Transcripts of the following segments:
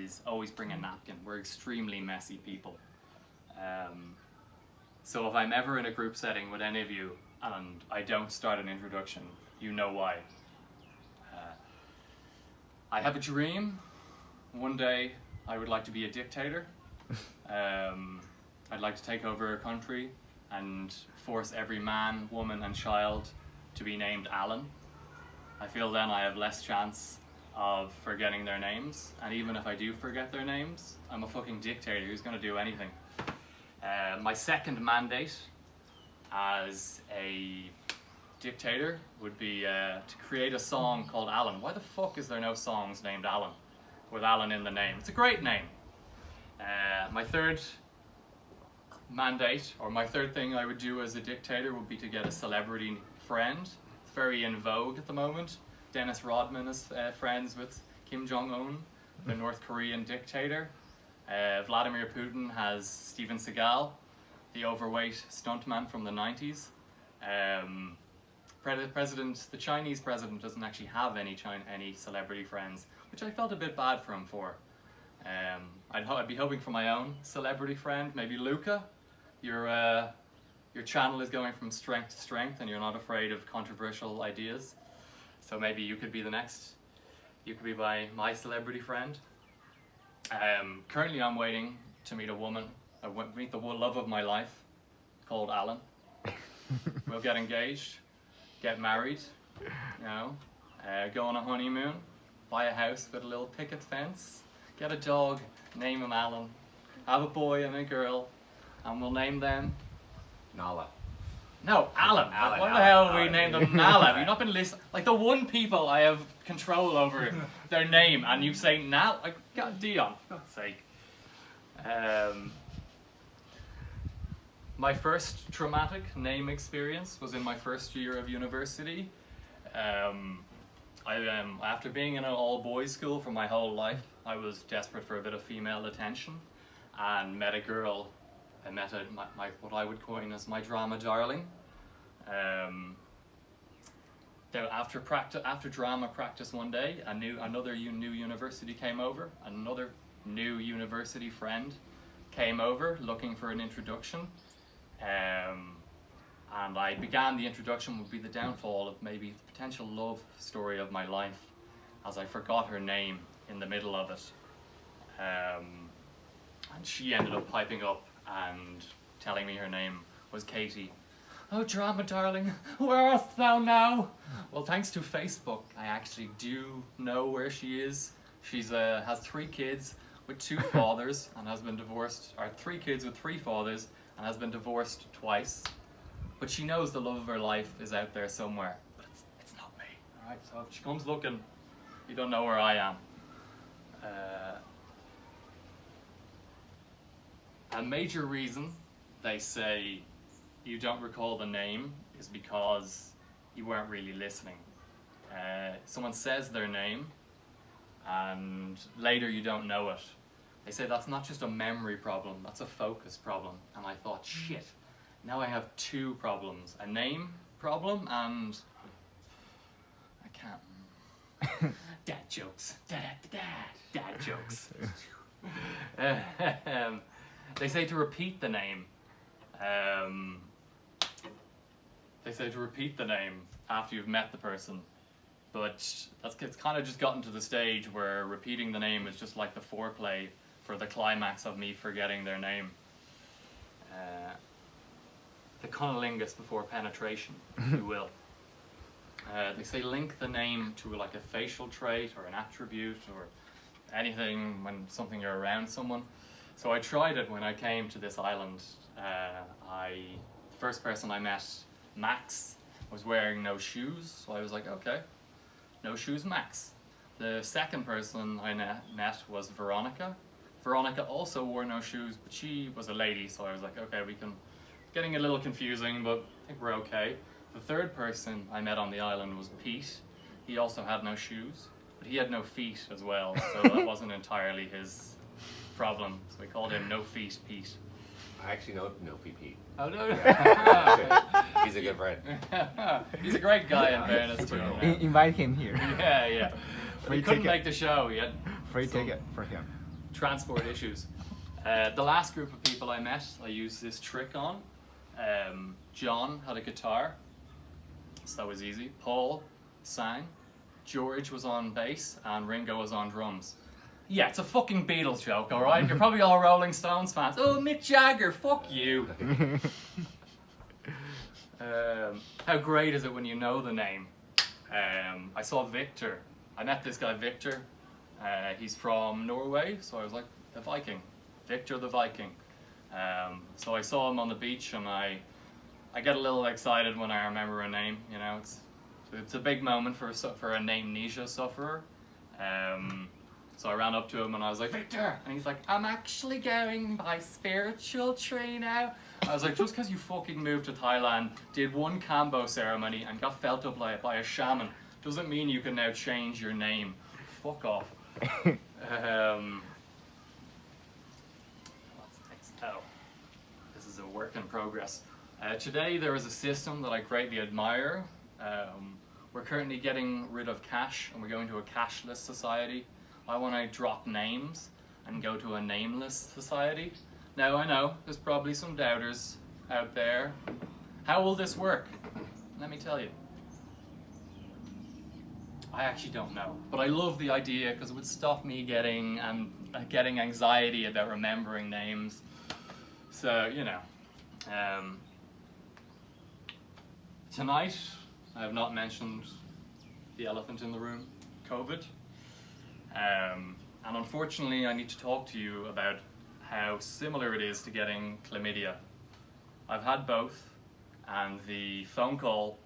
is always bring a napkin. We're extremely messy people. So if I'm ever in a group setting with any of you and I don't start an introduction, you know why. I have a dream. One day I would like to be a dictator. I'd like to take over a country and force every man, woman and child to be named Alan. I feel then I have less chance of forgetting their names, and even if I do forget their names, I'm a fucking dictator who's going to do anything. My second mandate as a dictator would be to create a song called Alan. Why the fuck is there no songs named Alan with Alan in the name? It's a great name. My third mandate, or my third thing I would do as a dictator, would be to get a celebrity friend. It's very in vogue at the moment. Dennis Rodman is friends with Kim Jong-un, the North Korean dictator. Vladimir Putin has Steven Seagal, the overweight stuntman from the 90s. The Chinese president doesn't actually have any celebrity friends, which I felt a bit bad for him for. I'd be hoping for my own celebrity friend, maybe Luca. Your channel is going from strength to strength and you're not afraid of controversial ideas. So maybe you could be the next. You could be my celebrity friend. Currently I'm waiting to meet a woman, meet the love of my life, called Alan. We'll get engaged, get married, you know, go on a honeymoon, buy a house with a little picket fence, get a dog, name him Alan, have a boy and a girl, and we'll name them Nala. No, Alan. Why the hell have we named them Nala? Have you not been listening? Like the one people I have control over their name, and you say Nala? Like, God, Dion, for God's sake. My first traumatic name experience was in my first year of university. After being in an all-boys school for my whole life, I was desperate for a bit of female attention, and met a girl. I met what I would coin as my drama darling. After drama practice one day, another new university came over. Another new university friend came over looking for an introduction. And I began the introduction would be the downfall of maybe the potential love story of my life, as I forgot her name in the middle of it. And she ended up piping up and telling me her name was Katie. Oh, drama darling, where art thou now? Well, thanks to Facebook, I actually do know where she is. She's has 3 kids with 2 fathers and has been divorced, or 3 kids with 3 fathers and has been divorced twice. But she knows the love of her life is out there somewhere. But it's not me, alright? So if she comes looking, you don't know where I am. A major reason they say you don't recall the name is because you weren't really listening. Someone says their name and later you don't know it. They say that's not just a memory problem, that's a focus problem. And I thought, shit, now I have 2 problems. A name problem and I can't. Dad jokes. Dad jokes. They say to repeat the name. They say to repeat the name after you've met the person, but it's kind of just gotten to the stage where repeating the name is just like the foreplay for the climax of me forgetting their name. The cunnilingus before penetration, if you will. They say link the name to like a facial trait or an attribute or anything when something you're around someone. So I tried it when I came to this island. The first person I met, Max, was wearing no shoes. So I was like, okay, no shoes, Max. The second person I met was Veronica. Veronica also wore no shoes, but she was a lady. So I was like, okay, getting a little confusing, but I think we're okay. The third person I met on the island was Pete. He also had no shoes, but he had no feet as well. So that wasn't entirely his problem. So we called him No Feet Pete. I actually know No Feet Pete. Oh no! Yeah. He's a good friend. He's a great guy in fairness to him. Invite him here. Yeah. He couldn't make the show yet. Free ticket for him. transport issues. The last group of people I met, I used this trick on. John had a guitar, so that was easy. Paul sang. George was on bass, and Ringo was on drums. Yeah, it's a fucking Beatles joke, alright? You're probably all Rolling Stones fans. Oh, Mick Jagger, fuck you. How great is it when you know the name? I saw Victor. I met this guy Victor. He's from Norway, so I was like, the Viking. Victor the Viking. So I saw him on the beach, and I get a little excited when I remember a name. You know, it's a big moment for a amnesia sufferer. So I ran up to him and I was like, Victor! And he's like, I'm actually going by spiritual tree now. I was like, just because you fucking moved to Thailand, did one Kambo ceremony and got felt up by a shaman, doesn't mean you can now change your name. Fuck off. What's next? Oh, this is a work in progress. Today there is a system that I greatly admire. We're currently getting rid of cash and we're going to a cashless society. I want to drop names and go to a nameless society. Now I know there's probably some doubters out there. How will this work? Let me tell you. I actually don't know, but I love the idea because it would stop me getting anxiety about remembering names. So, you know. Tonight, I have not mentioned the elephant in the room, COVID. And unfortunately, I need to talk to you about how similar it is to getting chlamydia. I've had both, and the phone call,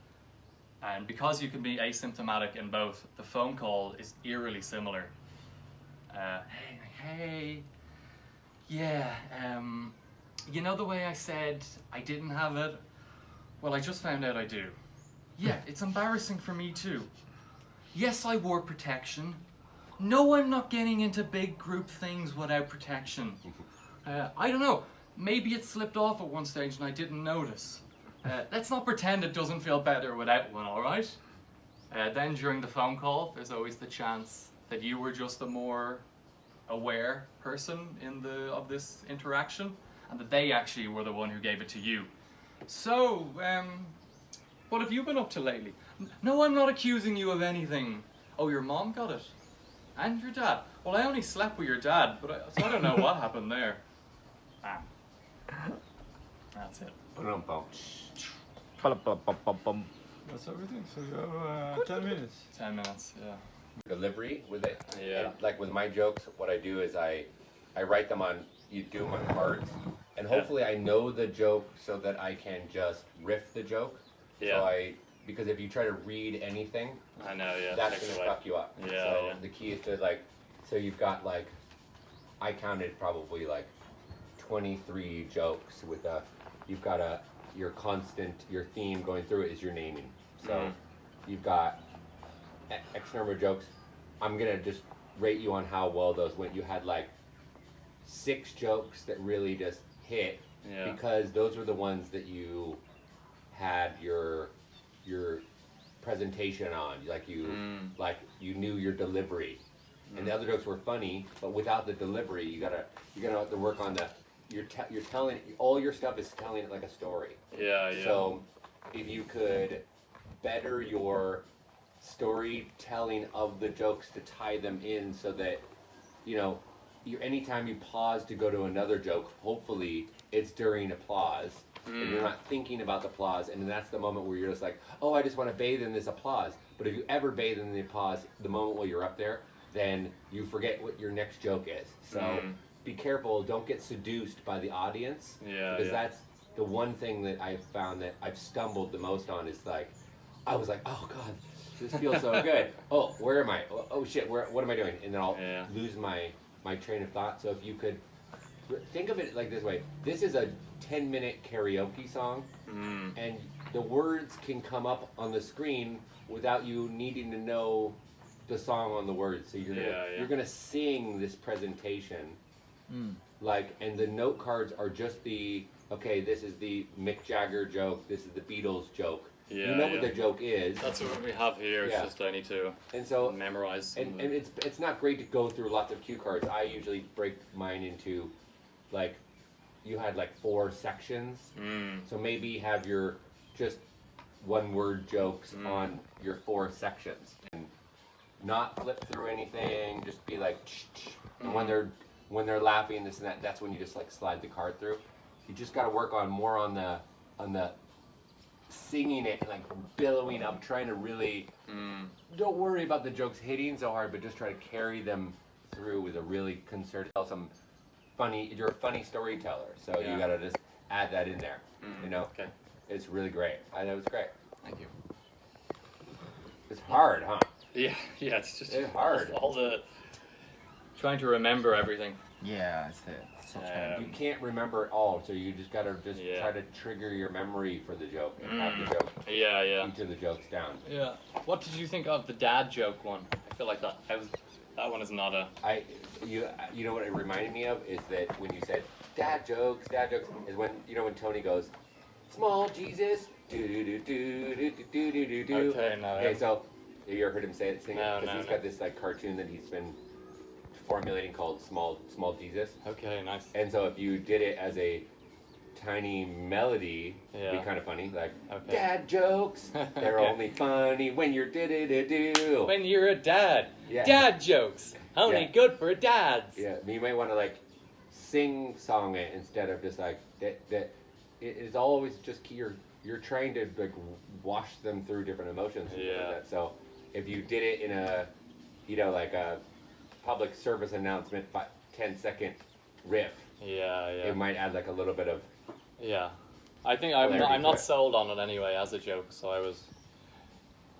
and because you can be asymptomatic in both, the phone call is eerily similar. Hey, yeah, you know the way I said I didn't have it? Well, I just found out I do. Yeah, it's embarrassing for me too. Yes, I wore protection. No, I'm not getting into big group things without protection. I don't know, maybe it slipped off at one stage and I didn't notice. Let's not pretend it doesn't feel better without one, alright? Then during the phone call, there's always the chance that you were just a more aware person of this interaction, and that they actually were the one who gave it to you. So, what have you been up to lately? No, I'm not accusing you of anything. Oh, your mom got it? And your dad? Well, I only slept with your dad, so I don't know what happened there. Ah. That's it. That's everything. So you have 10 minutes. 10 minutes, yeah. Delivery with it. Yeah. And, like with my jokes, what I do is I write them on, you do them on cards, and hopefully I know the joke so that I can just riff the joke. Yeah. Because if you try to read anything, I know, yeah. that's gonna fuck you up. Yeah, so yeah. the key is to so you've got I counted probably 23 jokes with you've got your theme going through it is your naming. So you've got X number of jokes. I'm gonna just rate you on how well those went. You had 6 jokes that really just hit because those were the ones that you had your presentation on. You knew your delivery. And the other jokes were funny, but without the delivery, you're gonna have to work on you're telling all your stuff is telling it like a story. Yeah, yeah. So if you could better your storytelling of the jokes to tie them in so that anytime you pause to go to another joke, hopefully it's during applause and you're not thinking about the applause, and then that's the moment where you're just like, oh, I just want to bathe in this applause. But if you ever bathe in the applause the moment while you're up there, then you forget what your next joke is. So be careful, don't get seduced by the audience, because that's the one thing that I've found that I've stumbled the most on is I was like, oh God, this feels so good. Oh, where am I? Oh shit, what am I doing? And then I'll lose my train of thought. So if you could think of it like this way, this is a 10-minute karaoke song, and the words can come up on the screen without you needing to know the song on the words. So you're gonna sing this presentation, and the note cards are just this is the Mick Jagger joke, this is the Beatles joke, Yeah, you know what yeah. the joke is, That's what we have here. It's Yeah. just I need to and so memorize. Some of and it. it's not great to go through lots of cue cards. I usually break mine into like you had like 4 sections. So maybe have your just one word jokes on your 4 sections and not flip through anything. Just be like, and when they're laughing this and that, that's when you just like slide the card through. You just got to work on more on the singing it and like billowing up, trying to really don't worry about the jokes hitting so hard, but just try to carry them through with a really concerted, tell some funny. You're a funny storyteller, so Yeah. you got to just add that in there. You know, Okay. it's really great. I know it's great. Thank you. It's hard, huh? Yeah, it's just It's hard. all the trying to remember everything. Yeah, it's so challenging. You can't remember it all, so you just gotta Yeah. try to trigger your memory for the joke and have the joke, Yeah. each of the jokes down. Yeah. What did you think of the dad joke one? I feel like that one is not a. You know what it reminded me of is that when you said dad jokes is when when Tony goes, small Jesus, do do do do do do do do do. Okay, no. Okay, so have you ever heard him say it? Sing it? No, Because no, he's no. got this like cartoon that he's been formulating called Small Jesus. Okay, nice. And so if you did it as a tiny melody, it'd Yeah. be kind of funny. Like, Okay. dad jokes, they're Okay. only funny when you're do-do-do-do. When you're a dad. Yeah. Dad jokes. Only Yeah. good for dads. Yeah, you might want to like sing song it instead of just like that. It is always just you're trying to like wash them through different emotions. And stuff Yeah. like that. So if you did it in a, like a public service announcement, 10-second riff, Yeah. it might add like a little bit of. Yeah. I think I'm Hilarity to not it. sold on it anyway as a joke, so I was.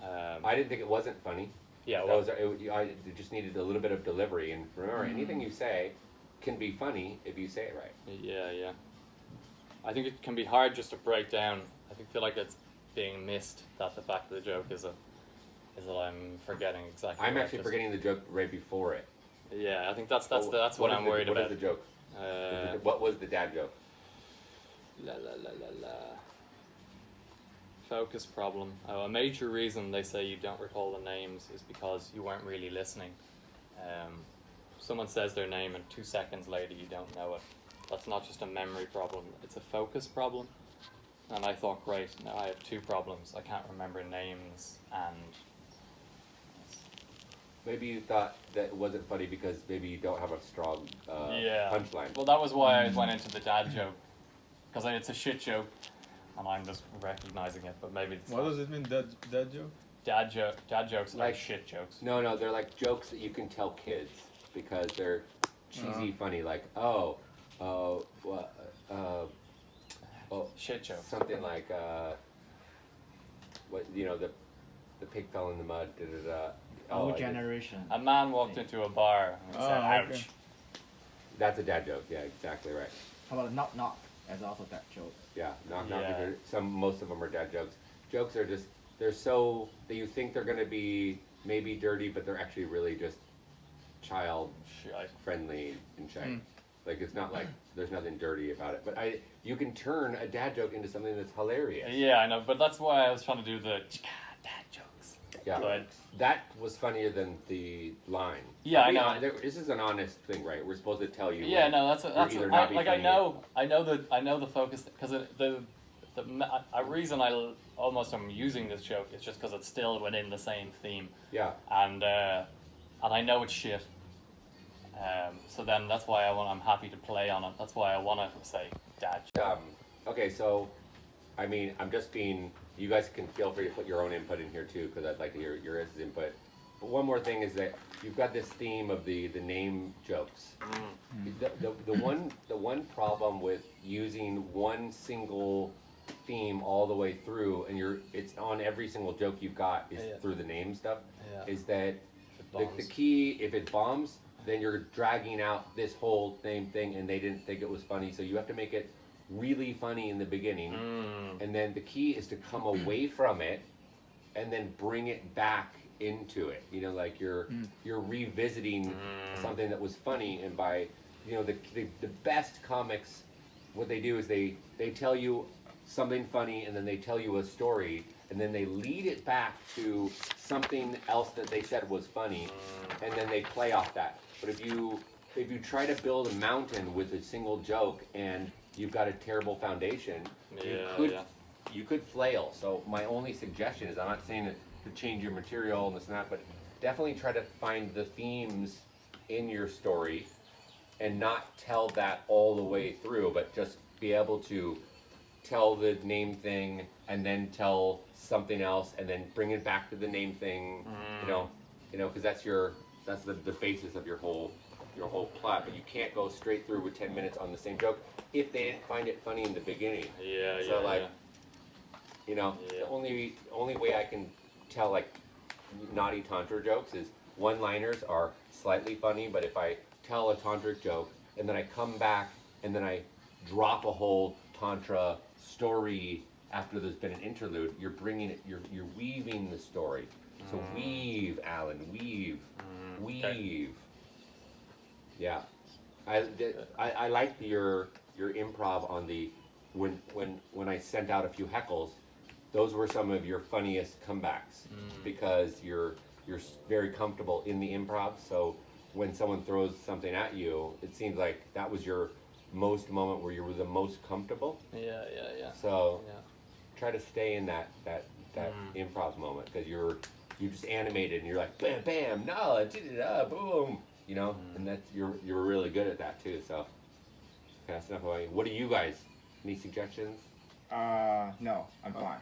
I didn't think it wasn't funny. Yeah. That Well, was it just needed a little bit of delivery, and remember, anything you say can be funny if you say it right. yeah. I think it can be hard just to break down. Feel like it's being missed. That the fact of the joke is that I'm forgetting exactly. I'm what I actually just- forgetting the joke right before it. Yeah, I think that's what is I'm worried what about. is the joke? Uh, What was the dad joke? La la la la la. Focus problem. Oh, a major reason they say you don't recall the names is because you weren't really listening. Someone says their name and 2 seconds later you don't know it. That's not just a memory problem, it's a focus problem. And I thought, great, now I have 2 problems. I can't remember names and... Maybe you thought that it wasn't funny because maybe you don't have a strong Yeah. punchline. Well, that was why I went into the dad joke. Because it's a shit joke. And I'm just recognizing it, but maybe it's What not. does it mean, that joke? Dad jokes are Like- shit jokes. No, they're like jokes that you can tell kids because they're cheesy, funny. Like, Shit jokes. something like the pig fell in the mud. Da, da, da. Our I did- generation. A man walked into a bar and said, Oh, ouch. okay. That's a dad joke. Yeah, exactly right. How about knock knock? As also that joke. Yeah, knock. Yeah. Most of them are dad jokes. Jokes are just they're so that you think they're gonna be maybe dirty, but they're actually really just child Shite. friendly and shy. Like it's not like there's nothing dirty about it. But you can turn a dad joke into something that's hilarious. Yeah, I know, but that's why I was trying to do the dad jokes. Yeah. But That was funnier than the line. Yeah, I We- know. This is an honest thing, right? We're supposed to tell you. yeah, when no, that's you're either I, not be like I funny know the focus because a reason I almost am using this joke is just because it's still within the same theme, Yeah. and I know it's shit. So then that's why I'm happy to play on it. That's why I want to say dad joke. Okay, so, I mean, I'm just being. You guys can feel free to put your own input in here too, because I'd like to hear your guys' input. But one more thing is that you've got this theme of the name jokes. The one problem with using one single theme all the way through, and it's on every single joke you've got is Yeah. through the name stuff. Yeah. Is that It the bombs. key? If it bombs, then you're dragging out this whole same thing, and they didn't think it was funny. So you have to make it really funny in the beginning, and then the key is to come away from it, and then bring it back into it. You know, like you're revisiting something that was funny, and by the best comics, what they do is they tell you something funny, and then they tell you a story, and then they lead it back to something else that they said was funny, and then they play off that. But if you try to build a mountain with a single joke and you've got a terrible foundation, you could flail. So my only suggestion is, I'm not saying to change your material and this and that, but definitely try to find the themes in your story and not tell that all the way through, but just be able to tell the name thing and then tell something else and then bring it back to the name thing, because that's the basis of your whole plot. But you can't go straight through with 10 minutes on the same joke if they didn't find it funny in the beginning. The only way I can tell like naughty tantra jokes is one-liners are slightly funny, but if I tell a tantric joke and then I come back and then I drop a whole tantra story after there's been an interlude, you're bringing it, you're weaving the story. So weave, Alan, weave. Okay. Yeah, I like your improv on the when I sent out a few heckles. Those were some of your funniest comebacks because you're very comfortable in the improv. So when someone throws something at you, it seems like that was your most moment where you were the most comfortable. Yeah. So try to stay in that improv moment because you just animated and you're like bam bam no boom, and that's you're really good at that too. So that's enough about you. What do you guys? Any suggestions? No, I'm fine.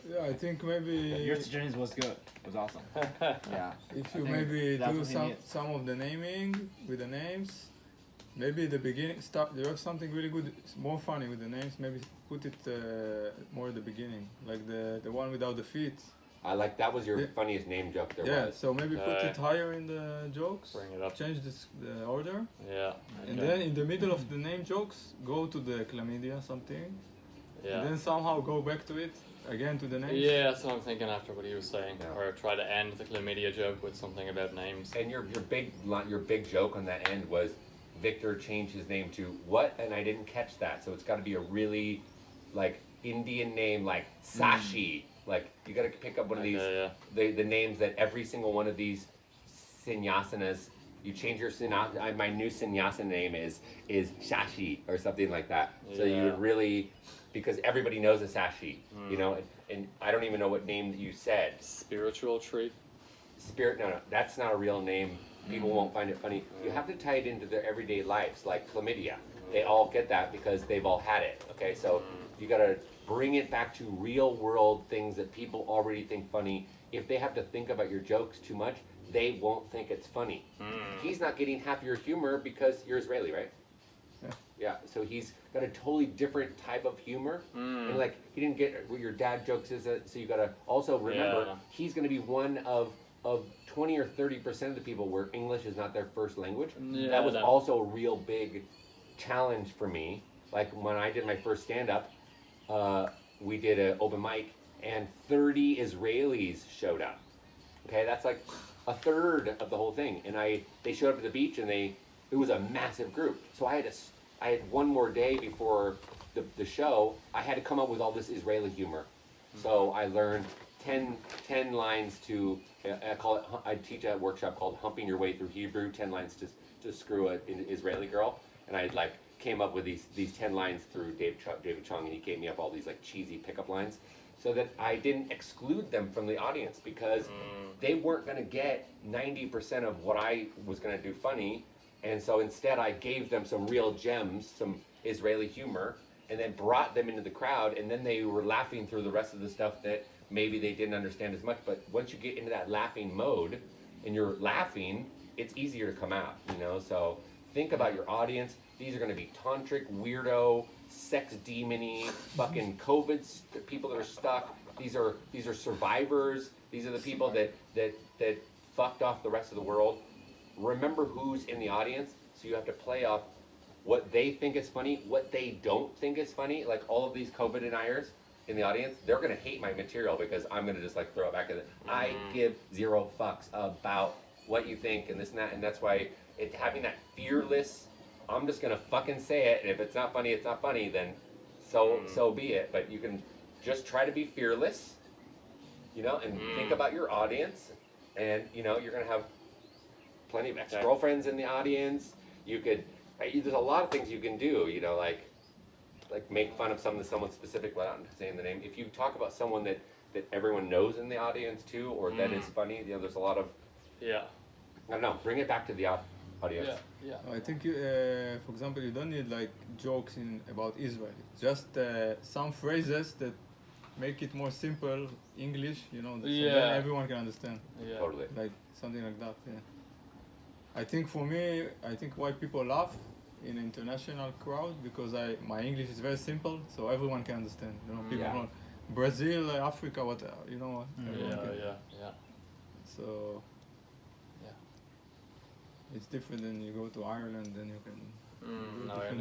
Yeah, I think maybe Your suggestions was good. It was awesome. Yeah. if you I think maybe that's do what he needs. some of the naming with the names, maybe at the beginning start. You have something really good, more funny with the names. Maybe put it more at the beginning, like the one without the feet. I like that was your Yeah. funniest name joke there Yeah, was. so maybe put it higher in the jokes. Bring it up. Change the order, Yeah. and then in the middle of the name jokes, go to the chlamydia something, Yeah. and then somehow go back to it again to the names. Yeah, that's what I'm thinking after what he was saying. Yeah. Or try to end the chlamydia joke with something about names. And your big joke on that end was Victor changed his name to what? And I didn't catch that. So it's got to be a really like Indian name like Sashi. Like you got to pick up one of these the names that every single one of these sannyasanas. You change your my new sannyasana name is Shashi or something like that. So you would really, because everybody knows a Sashi, and I don't even know what name you said. Spiritual tree. No, that's not a real name. People won't find it funny. You have to tie it into their everyday lives, like chlamydia. They all get that because they've all had it. Okay, so you got to bring it back to real world things that people already think funny. If they have to think about your jokes too much, they won't think it's funny. He's not getting half your humor because you're Israeli, right? Yeah, so he's got a totally different type of humor. And like, he didn't get what your dad jokes is, so you got to also remember, he's going to be one of 20 or 30% of the people where English is not their first language. Yeah, that was also a real big challenge for me. Like when I did my first stand-up, we did an open mic and 30 Israelis showed up. Okay, that's like a third of the whole thing. And they showed up at the beach and it was a massive group. So I had one more day before the show. I had to come up with all this Israeli humor. So I learned 10 lines to, I teach a workshop called Humping Your Way Through Hebrew, 10 lines to screw an Israeli girl. And I came up with these 10 lines through David Chung, and he gave me up all these like cheesy pickup lines so that I didn't exclude them from the audience because they weren't going to get 90% of what I was going to do funny. And so instead I gave them some real gems, some Israeli humor, and then brought them into the crowd, and then they were laughing through the rest of the stuff that maybe they didn't understand as much. But once you get into that laughing mode and you're laughing, it's easier to come out, So think about your audience. These are going to be tantric, weirdo, sex demon-y, fucking COVID people that are stuck. These are survivors. These are the people that fucked off the rest of the world. Remember who's in the audience, so you have to play off what they think is funny, what they don't think is funny. Like all of these COVID deniers in the audience, they're gonna hate my material because I'm gonna just like throw it back at it. I give zero fucks about what you think and this and that, and that's why having that fearless, I'm just gonna fucking say it, and if it's not funny, it's not funny, then so be it. But you can just try to be fearless You know, and Mm. think about your audience, and you know you're gonna have plenty of Exactly. ex-girlfriends in the audience. You could, there's a lot of things you can do. You know, like make fun of someone specific without saying the name. If you talk about someone that everyone knows in the audience too, or that is funny, you know, there's a lot of, Yeah. I don't know, bring it back to the audience. Yeah. Yeah. I think, for example, you don't need like jokes about Israel. Just some phrases that make it more simple English, you know, so Yeah. then everyone can understand. Yeah. Totally. Like something like that. Yeah. I think for me, I think why people laugh in an international crowd because my English is very simple, so everyone can understand. You know, people Yeah. from Brazil, Africa, what you know, everyone Yeah. can. Yeah. So Yeah. it's different than you go to Ireland, then you can. Mm, no, I different understand.